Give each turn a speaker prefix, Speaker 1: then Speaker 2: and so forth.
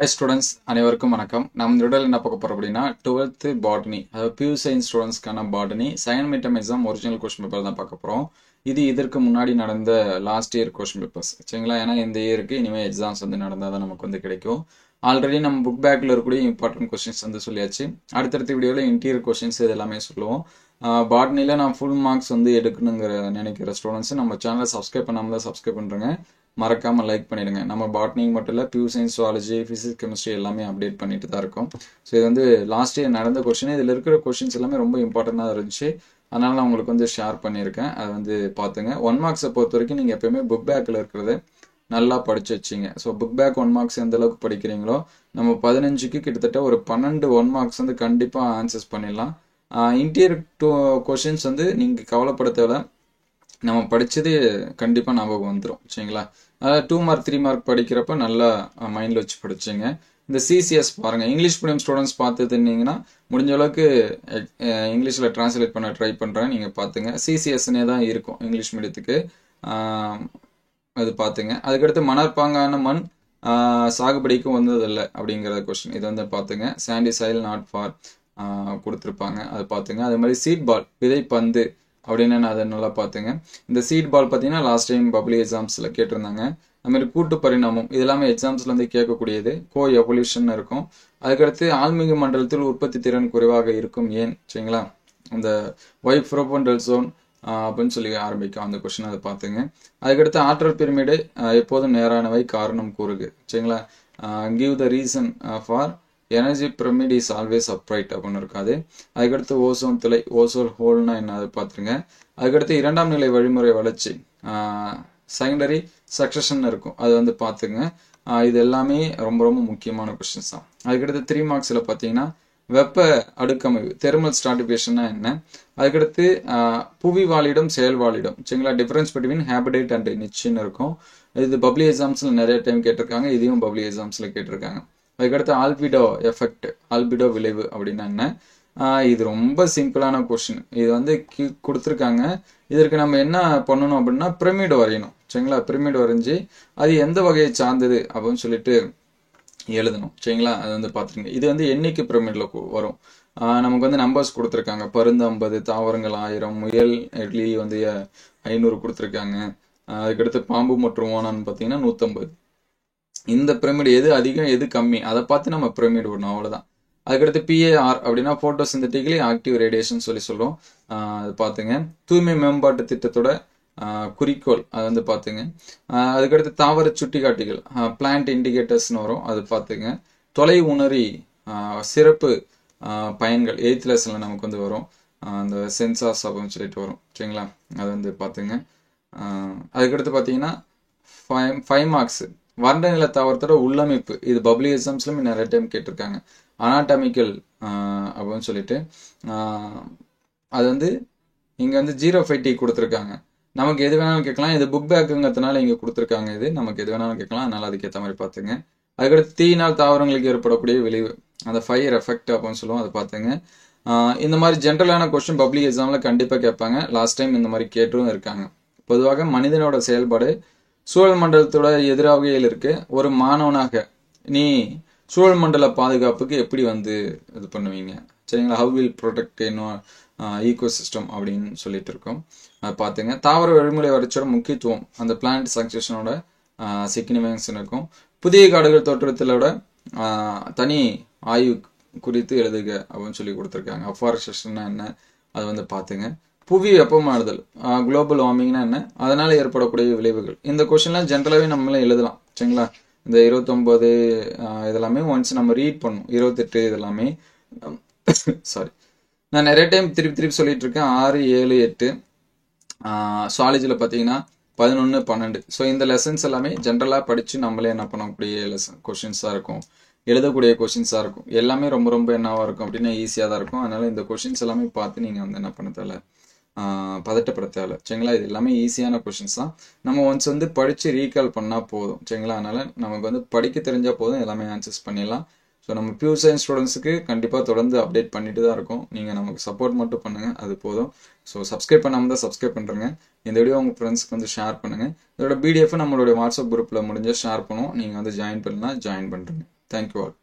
Speaker 1: Hi students, அனைவருக்கும் வணக்கம். நம்ம இந்த வீடியோல என்ன பார்க்க போறோம் அப்படின்னா 12th botany, அதாவது பியூ சயின்ஸ் ஸ்டூடெண்ட்ஸ்க்கான botany second mid term exam original question paper தான் பார்க்க போறோம். இது இதற்கு முன்னாடி நடந்த லாஸ்ட் இயர் கொஸ்டின் பேப்பர்ஸ் சரிங்களா. ஏன்னா இந்த இயருக்கு இனிமேல் எக்ஸாம்ஸ் வந்து நடந்தால் தான் நமக்கு வந்து கிடைக்கும். ஆல்ரெடி நம்ம புக் பேக்கில் இருக்கக்கூடிய இம்பார்ட்டன்ட் கொஸ்டின்ஸ் வந்து சொல்லியாச்சு. அடுத்தடுத்த வீடியோவில் இன்டீரியர் கொஸ்டின்ஸ் இது எல்லாமே சொல்லுவோம். பாட்னியில் நான் ஃபுல் மார்க்ஸ் வந்து எடுக்கணுங்கிற நினைக்கிற ஸ்டூடெண்ட்ஸ் நம்ம சேனலை சப்ஸ்கிரைப் பண்ணாமல் தான் சப்ஸ்கிரைப் பண்ணுறேங்க. மறக்காம லைக் பண்ணிடுங்க. நம்ம பாட்னி மட்டும் இல்லை, பியூ சயின்ஸ், சுவாலஜி, ஃபிசிக்ஸ், கெமிஸ்ட்ரி எல்லாமே அப்டேட் பண்ணிட்டு தான் இருக்கோம். ஸோ இது வந்து லாஸ்ட் இயர் நடந்த கொஸ்டின். இதில் இருக்கிற கொஸ்டின்ஸ் எல்லாமே ரொம்ப இம்பார்ட்டண்டாக இருந்துச்சு. அதனால நான் உங்களுக்கு வந்து ஷேர் பண்ணியிருக்கேன். அதை வந்து பார்த்துங்க. 1 மார்க்ஸை பொறுத்த வரைக்கும் நீங்கள் எப்பயுமே புக் பேக்கில் இருக்கிறத நல்லா படிச்சு வச்சிங்க. ஸோ புக் பேக் 1 மார்க்ஸ் எந்த அளவுக்கு படிக்கிறீங்களோ நம்ம 15க்கு கிட்டத்தட்ட ஒரு 12 1 மார்க்ஸ் வந்து கண்டிப்பாக ஆன்சர்ஸ் பண்ணிடலாம். இன்டீரியர் கொஸ்டின்ஸ் வந்து நீங்கள் கவலைப்பட தேவை, நம்ம படித்தது கண்டிப்பாக ஞாபகம் வந்துடும் சரிங்களா. அதாவது 2 மார்க் 3 மார்க் படிக்கிறப்ப நல்லா மைண்டில் வச்சு படிச்சுங்க. இந்த சிசிஎஸ் பாருங்கள், இங்கிலீஷ் மீடியம் ஸ்டூடெண்ட்ஸ் பார்த்துருந்தீங்கன்னா முடிஞ்ச அளவுக்கு இங்கிலீஷில் டிரான்ஸ்லேட் பண்ண ட்ரை பண்ணுறேன். நீங்கள் பார்த்துங்க. சிசிஎஸ்னே தான் இருக்கும் இங்கிலீஷ் மீடியத்துக்கு. அது பார்த்துங்க. அதுக்கடுத்து மணற்பாங்கான மண் சாகுபடிக்கும் வந்ததில்லை அப்படிங்கிற கொஸ்டின். இது வந்து பார்த்துங்க. சாண்டி சாயில் நாட் ஃபார் கொடுத்துருப்பாங்க, அது பார்த்துங்க. அது மாதிரி சீட் பால் விதை பந்து அப்படின்னு அதை நல்லா பார்த்துங்க. இந்த சீட் பால் பார்த்தீங்கன்னா லாஸ்ட் டைம் பப்ளிக் எக்ஸாம்ஸில் கேட்டிருந்தாங்க. அது மாதிரி கூட்டு பரிணாமம் இதெல்லாமே எக்ஸாம்ஸில் வந்து கேட்கக்கூடியது. கோ எவல்யூஷன் இருக்கும். அதுக்கடுத்து ஆன்மீக மண்டலத்தில் உற்பத்தி திறன் குறைவாக இருக்கும் ஏன் சரிங்களா. அந்த ஒய்ஃப் ப்ரோபண்டல் ஜோன் அப்படின்னு சொல்லி ஆரம்பிக்கும் அந்த கொஸ்டின், அதை பார்த்துங்க. அதுக்கடுத்து ஆற்றல் பிரமிடு எப்போதும் நேரானவை, காரணம் கூறுகு சரிங்களா. Give the reason for energy pyramid is always upright அப்படின்னு இருக்காது. அதுக்கடுத்து ஓசோன் துளை, ஓசோன் ஹோல்னா என்ன அதை பார்த்துருங்க. அதுக்கடுத்து 2ஆம் நிலை வழிமுறை வளர்ச்சி, செகண்டரி சக்சஷன் இருக்கும், அது வந்து பார்த்துங்க. இது எல்லாமே ரொம்ப ரொம்ப முக்கியமான கொஸ்டின்ஸ் தான். அதுக்கடுத்து 3 மார்க்ஸில் பார்த்தீங்கன்னா வெப்ப அடுக்கமைவு, தெர்மல் ஸ்ட்ராட்டிஃபிகேஷன்னா என்ன. அதுக்கடுத்து புவி வாழிடம் செயல் வாழிடம் சரிங்களா. டிஃபரன்ஸ் பிட்வீன் ஹேபிடேட் அண்ட் நிச்சின்னு இருக்கும். இது பப்ளிக் எக்ஸாம்ஸில் நிறைய டைம் கேட்டிருக்காங்க. இதையும் பப்ளிக் எக்ஸாம்ஸில் கேட்டிருக்காங்க. அதுக்கடுத்து ஆல்பிடோ எஃபெக்ட், ஆல்பிடோ விளைவு அப்படின்னா என்ன. இது ரொம்ப சிம்பிளான கொஸ்டின். இது வந்து கொடுத்துருக்காங்க. இதற்கு நம்ம என்ன பண்ணணும் அப்படின்னா பிரமிடு வரையணும் சரிங்களா. பிரமிடு வரைஞ்சி அது எந்த வகையை சார்ந்தது அப்படின்னு சொல்லிட்டு எழுதணும் சரிங்களா. அது வந்து பார்த்துருங்க. இது வந்து எண்ணிக்கை பிரமிடில் வரும். நமக்கு வந்து நம்பர்ஸ் கொடுத்துருக்காங்க. பருந்து 50, தாவரங்கள் 1000, முயல் எட்லி வந்து 500 கொடுத்துருக்காங்க. அதுக்கடுத்து பாம்பு மற்றும் ஓனான்னு பார்த்தீங்கன்னா 150. இந்த பிரமிடு எது அதிகம் எது கம்மி அதை பார்த்து நம்ம பிரமிடு விடணும், அவ்வளோதான். அதுக்கடுத்து பிஏஆர் அப்படின்னா போட்டோசிந்தட்டிக்கலி ஆக்டிவ் ரேடியேஷன் சொல்லி சொல்லுவோம், அது பார்த்துங்க. தூய்மை மேம்பாட்டு திட்டத்தோட குறிக்கோள், அது வந்து பார்த்துங்க. அதுக்கடுத்து தாவர சுட்டிக்காட்டிகள், பிளான்ட் இண்டிகேட்டர்ஸ்னு வரும், அது பார்த்துங்க. தொலை உணரி சிறப்பு பயன்கள் 8th லெசனில் நமக்கு வந்து வரும். அந்த சென்சார்ஸ் அப்படின்னு சொல்லிட்டு வரும் சரிங்களா. அது வந்து பார்த்துங்க. அதுக்கடுத்து பார்த்தீங்கன்னா 5 மார்க்ஸ் வறண்ட நில தாவரத்தோட உள்ளமைப்பு, இது பப்ளிக் எக்ஸாம்ஸ்லையும் நிறைய டைம் கேட்டிருக்காங்க. அனாட்டமிக்கல் அப்படின்னு சொல்லிட்டு அது வந்து இங்கே வந்து 0.5T கொடுத்துருக்காங்க. நமக்கு எது வேணாலும் கேட்கலாம். இது புக் பேக்குங்கிறதுனால இங்கே கொடுத்துருக்காங்க. இது நமக்கு எது வேணாலும் கேட்கலாம், அதனால அதுக்கேற்ற மாதிரி பார்த்துங்க. அதுக்கடுத்து தீயினால் தாவரங்களுக்கு ஏற்படக்கூடிய விளைவு, அந்த ஃபயர் எஃபெக்ட் அப்படின்னு சொல்லுவோம், அதை பார்த்துங்க. இந்த மாதிரி ஜென்ரலான கொஸ்டின் பப்ளிக் எக்ஸாமில் கண்டிப்பாக கேட்பாங்க. லாஸ்ட் டைம் இந்த மாதிரி கேட்டும் இருக்காங்க. பொதுவாக மனிதனோட செயல்பாடு சூழல் மண்டலத்தோட எதிராகையில் இருக்கு. ஒரு மாணவனாக நீ சூழல் மண்டல பாதுகாப்புக்கு எப்படி வந்து இது பண்ணுவீங்க சரிங்களா. ஹவ் வில் ப்ரொடெக்ட் ஈகோசிஸ்டம் அப்படின்னு சொல்லிட்டு இருக்கோம், அதை பார்த்துங்க. தாவர வழிமுறை வளர்ச்சியோட முக்கியத்துவம், அந்த பிளான்ட் சக்சஷனோட சிக்னிஃபிகன்ஸ் இருக்கும். புதிய காடுகள் தோற்றத்திலோட தனி ஆய்வு குறித்து எழுதுக அப்படின்னு சொல்லி கொடுத்துருக்காங்க. அஃபாரஸ்டேஷன்னா என்ன, அதை வந்து பார்த்துங்க. புவி வெப்பமாறுதல், குளோபல் வார்மிங்னா என்ன, அதனால ஏற்படக்கூடிய விளைவுகள். இந்த கொஸ்டின்லாம் ஜென்ரலாகவே நம்மளே எழுதலாம் சரிங்களா. இந்த 29 இதெல்லாமே ஒன்ஸ் நம்ம ரீட் பண்ணும். 28 இதெல்லாமே சாரி, நான் நிறைய டைம் திருப்பி சொல்லிட்டு இருக்கேன். 6, 7, 8 சுவாலஜியில் பார்த்தீங்கன்னா 11, 12. ஸோ இந்த லெசன்ஸ் எல்லாமே ஜென்ரலாக படித்து நம்மளே என்ன பண்ணக்கூடிய கொஸ்டின்ஸாக இருக்கும், எழுதக்கூடிய கொஸ்டின்ஸாக இருக்கும். எல்லாமே ரொம்ப ரொம்ப என்னவாக இருக்கும் அப்படின்னா ஈஸியாக தான் இருக்கும். அதனால இந்த கொஸ்டின்ஸ் எல்லாமே பார்த்து நீங்கள் வந்து என்ன பண்ண தேவை, பதட்டப்பட தேவை சரிங்களா. இது எல்லாமே ஈஸியான கொஸ்டின்ஸ் தான். நம்ம ஒன்ஸ் வந்து படித்து ரீகால் பண்ணால் போதும் சரிங்களா. அதனால் நமக்கு வந்து படிக்க தெரிஞ்சால் போதும், எல்லாமே ஆன்சர்ஸ் பண்ணிடலாம். ஸோ நம்ம பியூர் சயின்ஸ் ஸ்டூடெண்ட்ஸுக்கு கண்டிப்பாக தொடர்ந்து அப்டேட் பண்ணிட்டு தான் இருக்கும். நீங்கள் நமக்கு சப்போர்ட் மட்டும் பண்ணுங்கள், அது போதும். ஸோ சப்ஸ்கிரைப் பண்ணாமல் தான் சப்ஸ்கிரைப் பண்ணுறேங்க. இந்த வீடியோ உங்கள் ஃப்ரெண்ட்ஸ்க்கு வந்து ஷேர் பண்ணுங்கள். இதோட பிடிஎஃப் நம்மளுடைய வாட்ஸ்அப் குரூப்பில் முடிஞ்சால் ஷேர் பண்ணுவோம். நீங்கள் வந்து ஜாயின் பண்ணலாம், ஜாயின் பண்ணுறேங்க. Thank you all.